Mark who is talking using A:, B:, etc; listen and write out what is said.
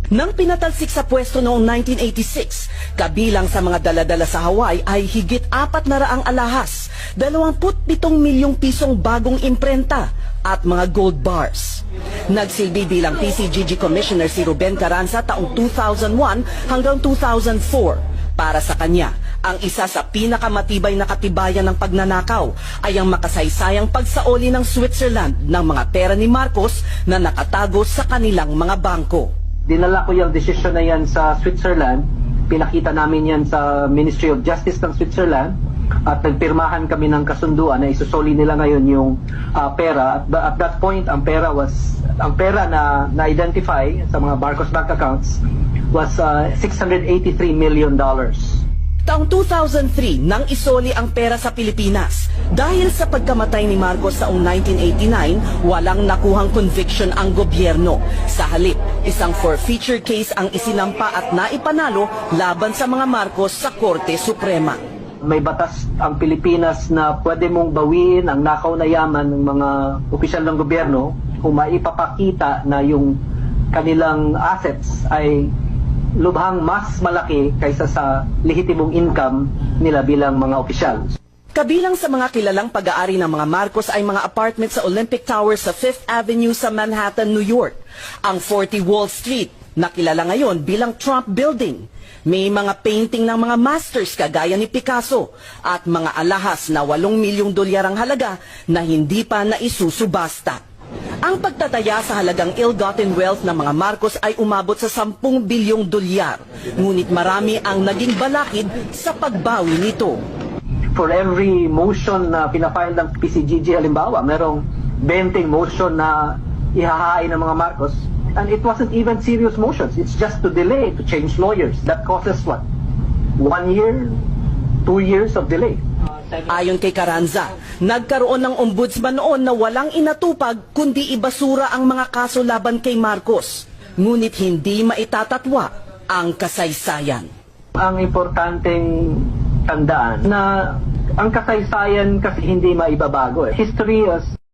A: Nang pinatalsik sa pwesto noong 1986, kabilang sa mga daladala sa Hawaii ay higit 400 alahas, 27 milyong pisong bagong imprenta at mga gold bars. Nagsilbi bilang PCGG Commissioner si Ruben Carranza taong 2001 hanggang 2004. Para sa kanya, ang isa sa pinakamatibay na katibayan ng pagnanakaw ay ang makasaysayang pagsaoli ng Switzerland ng mga pera ni Marcos na nakatago sa kanilang mga bangko.
B: Dinala ko yung desisyon na yan sa Switzerland, pinakita namin yan sa Ministry of Justice ng Switzerland at nagpirmahan kami ng kasunduan na isusoli nila ngayon yung pera. At that point, ang pera na na-identify sa mga Marcos bank accounts was $683 million.
A: Taong 2003 nang isoli ang pera sa Pilipinas. Dahil sa pagkamatay ni Marcos taong 1989, walang nakuhang conviction ang gobyerno. Sa halip, isang forfeiture case ang isinampa at naipanalo laban sa mga Marcos sa Korte Suprema.
B: May batas ang Pilipinas na pwede mong bawiin ang nakaw na yaman ng mga opisyal ng gobyerno kung maipapakita na yung kanilang assets ay lubhang mas malaki kaysa sa lehitimong income nila bilang mga opisyal.
A: Kabilang sa mga kilalang pag-aari ng mga Marcos ay mga apartment sa Olympic Tower sa 5th Avenue sa Manhattan, New York. Ang 40 Wall Street, na kilala ngayon bilang Trump Building. May mga painting ng mga masters kagaya ni Picasso at mga alahas na 8 milyong dolyar ang halaga na hindi pa naisusubasta. Ang pagtataya sa halagang ill-gotten wealth ng mga Marcos ay umabot sa 10 bilyong dolyar. Ngunit marami ang naging balakid sa pagbawi nito.
B: For every motion na pinafile ng PCGG, halimbawa, merong 20 motion na ihahain ng mga Marcos. And it wasn't even serious motions. It's just to delay, to change lawyers. That causes what? 1 year, 2 years of delay.
A: Ayon kay Carranza, nagkaroon ng ombudsman noon na walang inatupag kundi ibasura ang mga kaso laban kay Marcos. Ngunit hindi maitatatwa ang kasaysayan.
B: Ang importanteng tandaan na ang kasaysayan kasi hindi maibabago. History